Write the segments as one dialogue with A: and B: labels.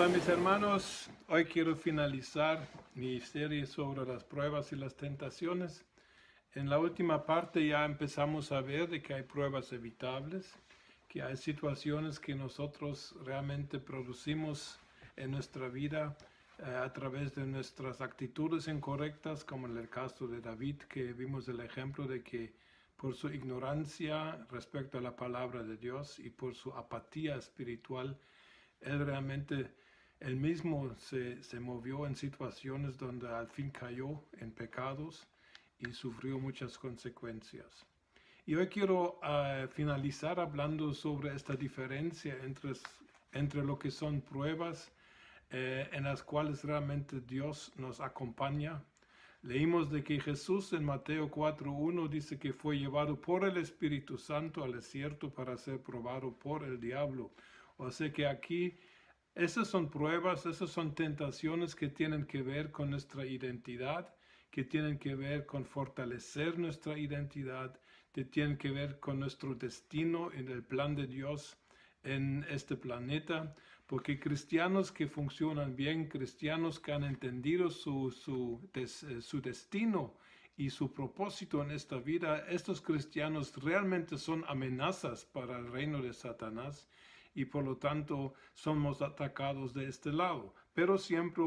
A: Hola mis hermanos, hoy quiero finalizar mi serie sobre las pruebas y las tentaciones. En la última parte ya empezamos a ver de que hay pruebas evitables, que hay situaciones que nosotros realmente producimos en nuestra vida a través de nuestras actitudes incorrectas, como en el caso de David, que vimos el ejemplo de que por su ignorancia respecto a la palabra de Dios y por su apatía espiritual, él mismo se movió en situaciones donde al fin cayó en pecados y sufrió muchas consecuencias. Y hoy quiero finalizar hablando sobre esta diferencia entre lo que son pruebas en las cuales realmente Dios nos acompaña. Leímos de que Jesús en Mateo 4:1 dice que fue llevado por el Espíritu Santo al desierto para ser probado por el diablo. O sea que aquí esas son pruebas, esas son tentaciones que tienen que ver con nuestra identidad, que tienen que ver con fortalecer nuestra identidad, que tienen que ver con nuestro destino en el plan de Dios en este planeta, porque cristianos que funcionan bien, cristianos que han entendido su destino y su propósito en esta vida, estos cristianos realmente son amenazas para el reino de Satanás y por lo tanto somos atacados de este lado, pero siempre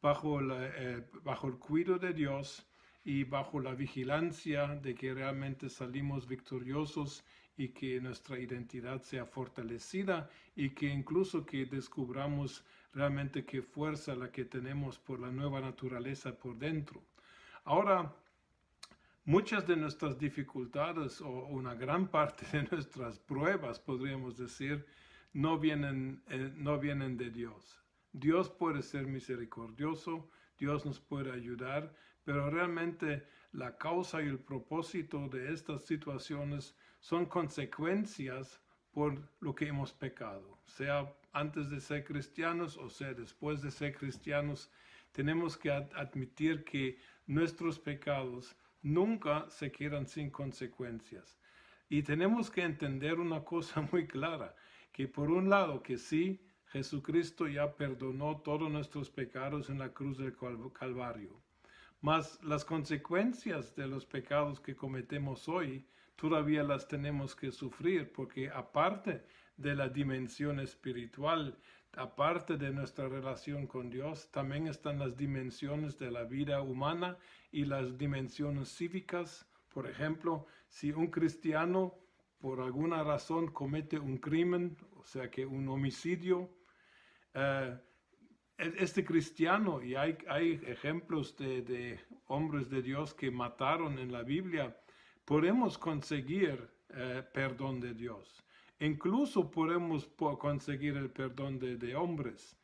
A: bajo el cuidado de Dios y bajo la vigilancia de que realmente salimos victoriosos y que nuestra identidad sea fortalecida y que incluso que descubramos realmente qué fuerza la que tenemos por la nueva naturaleza por dentro. Ahora, muchas de nuestras dificultades o una gran parte de nuestras pruebas, podríamos decir, no vienen de Dios. Dios puede ser misericordioso, Dios nos puede ayudar, pero realmente la causa y el propósito de estas situaciones son consecuencias por lo que hemos pecado, sea antes de ser cristianos o sea después de ser cristianos. Tenemos que admitir que nuestros pecados nunca se quedan sin consecuencias. Y tenemos que entender una cosa muy clara, que por un lado que sí, Jesucristo ya perdonó todos nuestros pecados en la cruz del Calvario, mas las consecuencias de los pecados que cometemos hoy todavía las tenemos que sufrir, porque aparte de la dimensión espiritual, aparte de nuestra relación con Dios, también están las dimensiones de la vida humana y las dimensiones cívicas. Por ejemplo, si un cristiano por alguna razón comete un crimen, o sea que un homicidio, este cristiano, y hay ejemplos de hombres de Dios que mataron en la Biblia, podemos conseguir perdón de Dios. Incluso podemos conseguir el perdón de hombres.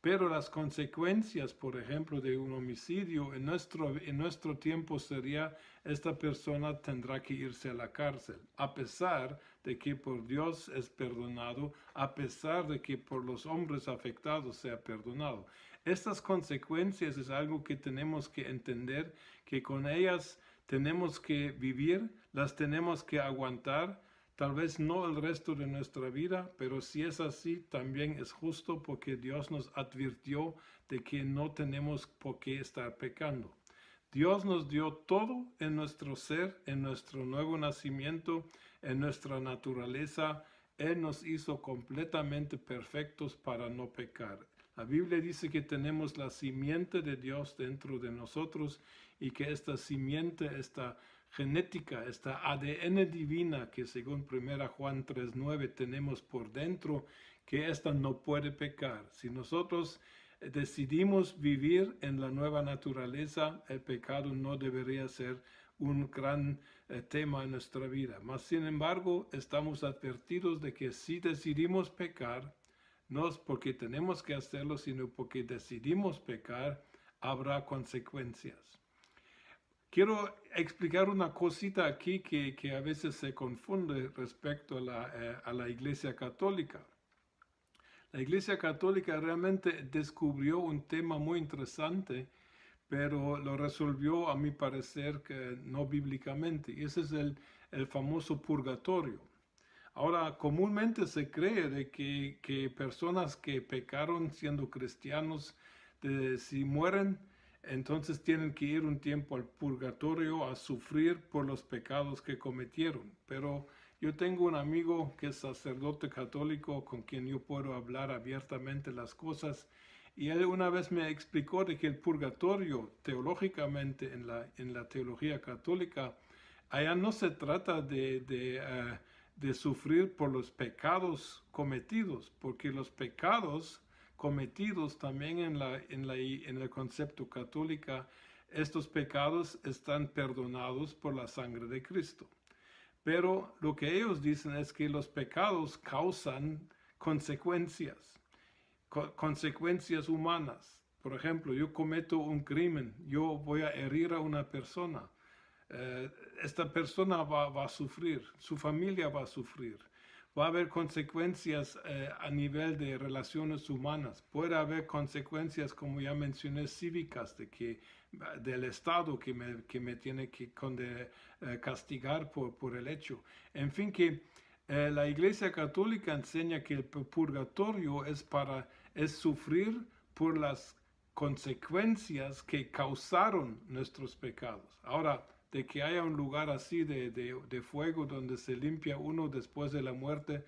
A: Pero las consecuencias, por ejemplo, de un homicidio, en nuestro tiempo sería, esta persona tendrá que irse a la cárcel, a pesar de que por Dios es perdonado, a pesar de que por los hombres afectados sea perdonado. Estas consecuencias es algo que tenemos que entender, que con ellas tenemos que vivir, las tenemos que aguantar. Tal vez no el resto de nuestra vida, pero si es así, también es justo porque Dios nos advirtió de que no tenemos por qué estar pecando. Dios nos dio todo en nuestro ser, en nuestro nuevo nacimiento, en nuestra naturaleza. Él nos hizo completamente perfectos para no pecar. La Biblia dice que tenemos la simiente de Dios dentro de nosotros y que esta simiente, esta genética, esta ADN divina que según 1 Juan 3:9 tenemos por dentro, que esta no puede pecar. Si nosotros decidimos vivir en la nueva naturaleza, el pecado no debería ser un gran tema en nuestra vida. Mas, sin embargo, estamos advertidos de que si decidimos pecar, no es porque tenemos que hacerlo, sino porque decidimos pecar, habrá consecuencias. Quiero explicar una cosita aquí que a veces se confunde respecto a la Iglesia Católica. La Iglesia Católica realmente descubrió un tema muy interesante, pero lo resolvió, a mi parecer, que no bíblicamente. Y ese es el famoso purgatorio. Ahora, comúnmente se cree de que personas que pecaron siendo cristianos, si mueren, entonces tienen que ir un tiempo al purgatorio a sufrir por los pecados que cometieron. Pero yo tengo un amigo que es sacerdote católico con quien yo puedo hablar abiertamente las cosas. Y él una vez me explicó de que el purgatorio, teológicamente, en la teología católica, allá no se trata de sufrir por los pecados cometidos, porque los pecados cometidos también en el concepto católico, estos pecados están perdonados por la sangre de Cristo. Pero lo que ellos dicen es que los pecados causan consecuencias, consecuencias humanas. Por ejemplo, yo cometo un crimen, yo voy a herir a una persona. Esta persona va a sufrir, su familia va a sufrir, va a haber consecuencias a nivel de relaciones humanas, puede haber consecuencias, como ya mencioné, cívicas, del Estado que me tiene que castigar por el hecho. En fin, que la Iglesia Católica enseña que el purgatorio es sufrir por las consecuencias que causaron nuestros pecados. Ahora, de que haya un lugar así de fuego donde se limpia uno después de la muerte,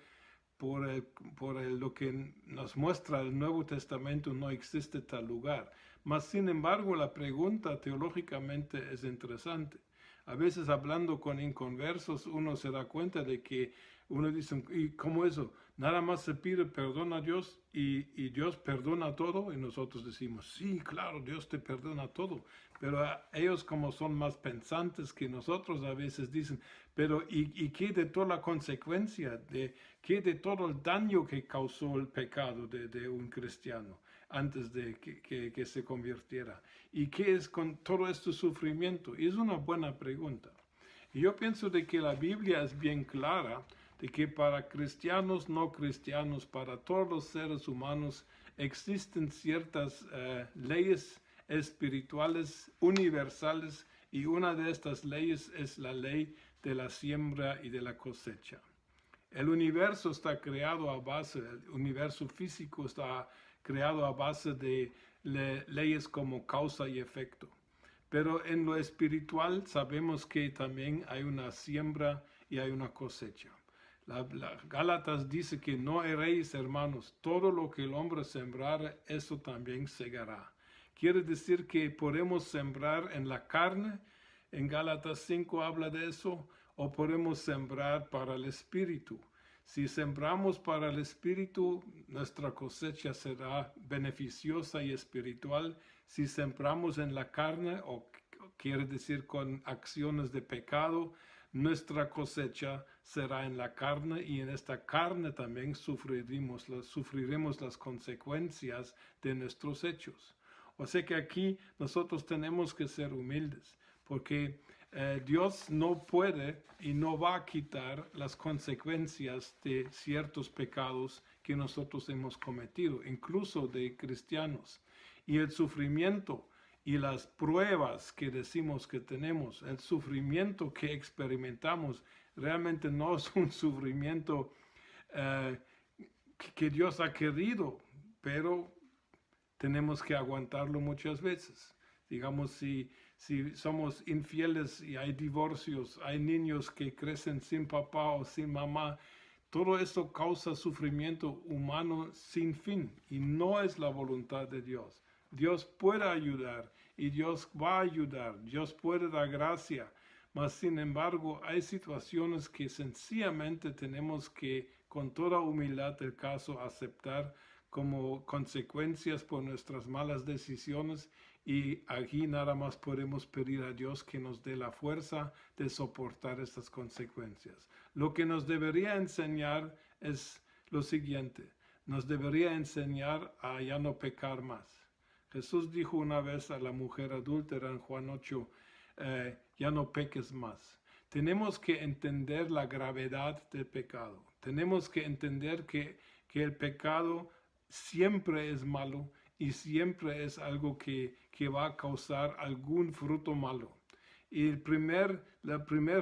A: lo que nos muestra el Nuevo Testamento, no existe tal lugar. Mas, sin embargo, la pregunta teológicamente es interesante. A veces hablando con inconversos, uno se da cuenta de que uno dice, ¿y cómo eso? Nada más se pide perdón a Dios y Dios perdona todo, y nosotros decimos, sí, claro, Dios te perdona todo. Pero ellos, como son más pensantes que nosotros, a veces dicen, pero ¿y qué de toda la consecuencia? ¿Qué de todo el daño que causó el pecado de un cristiano antes de que se convirtiera? ¿Y qué es con todo este sufrimiento? Y es una buena pregunta. Y yo pienso de que la Biblia es bien clara de que para cristianos, no cristianos, para todos los seres humanos, existen ciertas leyes espirituales universales, y una de estas leyes es la ley de la siembra y de la cosecha. El universo está creado el universo físico está creado a base de leyes como causa y efecto. Pero en lo espiritual sabemos que también hay una siembra y hay una cosecha. Gálatas dice que no erréis, hermanos, todo lo que el hombre sembrare, eso también segará. Quiere decir que podemos sembrar en la carne, en Gálatas 5 habla de eso, o podemos sembrar para el espíritu. Si sembramos para el espíritu, nuestra cosecha será beneficiosa y espiritual. Si sembramos en la carne, o quiere decir con acciones de pecado, nuestra cosecha será en la carne, y en esta carne también sufriremos las consecuencias de nuestros hechos. O sea que aquí nosotros tenemos que ser humildes, porque Dios no puede y no va a quitar las consecuencias de ciertos pecados que nosotros hemos cometido, incluso de cristianos. Y el sufrimiento y las pruebas que decimos que tenemos, el sufrimiento que experimentamos, realmente no es un sufrimiento que Dios ha querido, pero tenemos que aguantarlo muchas veces. Digamos, si somos infieles y hay divorcios, hay niños que crecen sin papá o sin mamá, todo esto causa sufrimiento humano sin fin, y no es la voluntad de Dios. Dios puede ayudar y Dios va a ayudar, Dios puede dar gracia, mas sin embargo hay situaciones que sencillamente tenemos que, con toda humildad del caso, aceptar como consecuencias por nuestras malas decisiones, y aquí nada más podemos pedir a Dios que nos dé la fuerza de soportar estas consecuencias. Lo que nos debería enseñar es lo siguiente: nos debería enseñar a ya no pecar más. Jesús dijo una vez a la mujer adúltera en Juan 8, ya no peques más. Tenemos que entender la gravedad del pecado. Tenemos que entender que el pecado siempre es malo y siempre es algo que va a causar algún fruto malo. Y el primer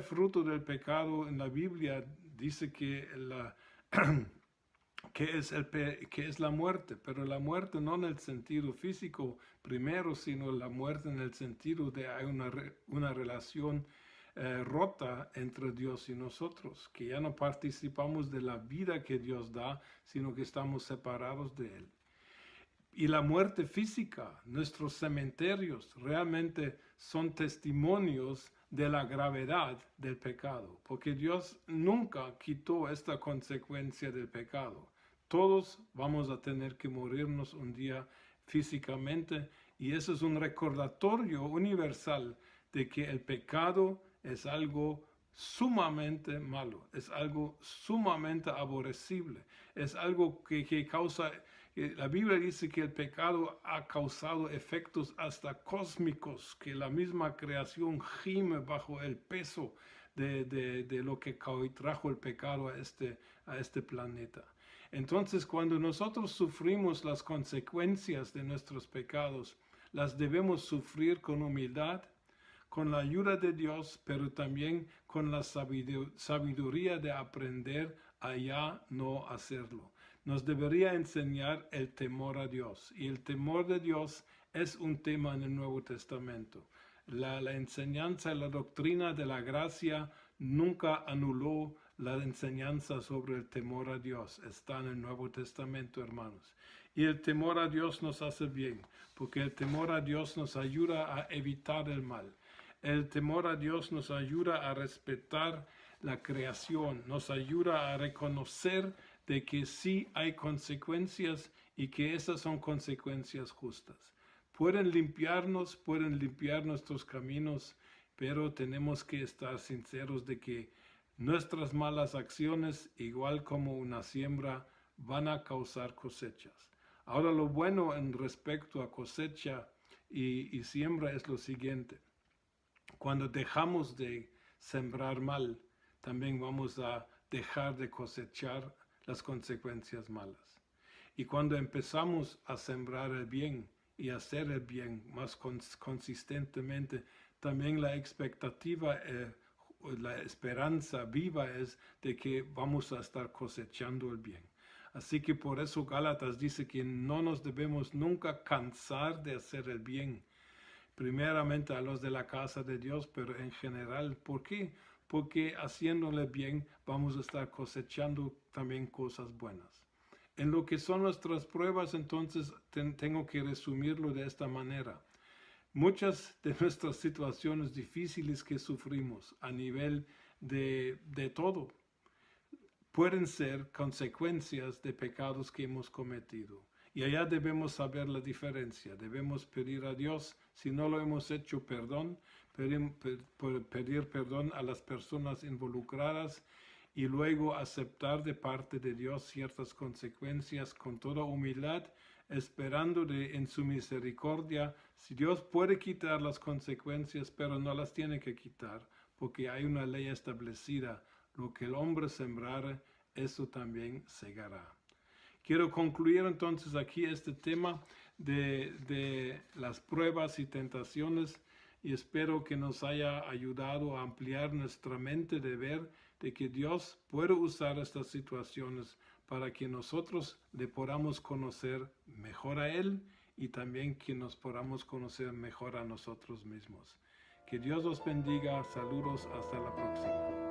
A: fruto del pecado en la Biblia dice que que es la muerte, pero la muerte no en el sentido físico primero, sino la muerte en el sentido de hay una relación rota entre Dios y nosotros, que ya no participamos de la vida que Dios da, sino que estamos separados de Él. Y la muerte física, nuestros cementerios, realmente son testimonios de la gravedad del pecado, porque Dios nunca quitó esta consecuencia del pecado. Todos vamos a tener que morirnos un día físicamente, y eso es un recordatorio universal de que el pecado es algo sumamente malo, es algo sumamente aborrecible, es algo que causa... La Biblia dice que el pecado ha causado efectos hasta cósmicos, que la misma creación gime bajo el peso de lo que trajo el pecado a este planeta. Entonces, cuando nosotros sufrimos las consecuencias de nuestros pecados, las debemos sufrir con humildad, con la ayuda de Dios, pero también con la sabiduría de aprender a ya no hacerlo. Nos debería enseñar el temor a Dios, y el temor de Dios es un tema en el Nuevo Testamento. La enseñanza y la doctrina de la gracia nunca anuló la enseñanza sobre el temor a Dios. Está en el Nuevo Testamento, hermanos. Y el temor a Dios nos hace bien, porque el temor a Dios nos ayuda a evitar el mal. El temor a Dios nos ayuda a respetar la creación, nos ayuda a reconocer de que sí hay consecuencias y que esas son consecuencias justas. Pueden limpiar nuestros caminos, pero tenemos que estar sinceros de que nuestras malas acciones, igual como una siembra, van a causar cosechas. Ahora, lo bueno en respecto a cosecha y siembra es lo siguiente. Cuando dejamos de sembrar mal, también vamos a dejar de cosechar las consecuencias malas. Y cuando empezamos a sembrar el bien y hacer el bien más consistentemente, también la expectativa, la esperanza viva es de que vamos a estar cosechando el bien. Así que por eso Gálatas dice que no nos debemos nunca cansar de hacer el bien, primeramente a los de la casa de Dios, pero en general. ¿Por qué? Porque haciéndole bien vamos a estar cosechando también cosas buenas. En lo que son nuestras pruebas, entonces tengo que resumirlo de esta manera. Muchas de nuestras situaciones difíciles que sufrimos a nivel de todo pueden ser consecuencias de pecados que hemos cometido. Y allá debemos saber la diferencia. Debemos pedir a Dios, si no lo hemos hecho, perdón, pedir perdón a las personas involucradas y luego aceptar de parte de Dios ciertas consecuencias con toda humildad, esperando en su misericordia. Si Dios puede quitar las consecuencias, pero no las tiene que quitar, porque hay una ley establecida. Lo que el hombre sembrare, eso también segará. Quiero concluir entonces aquí este tema de las pruebas y tentaciones, y espero que nos haya ayudado a ampliar nuestra mente de ver de que Dios puede usar estas situaciones para que nosotros le podamos conocer mejor a Él y también que nos podamos conocer mejor a nosotros mismos. Que Dios los bendiga. Saludos. Hasta la próxima.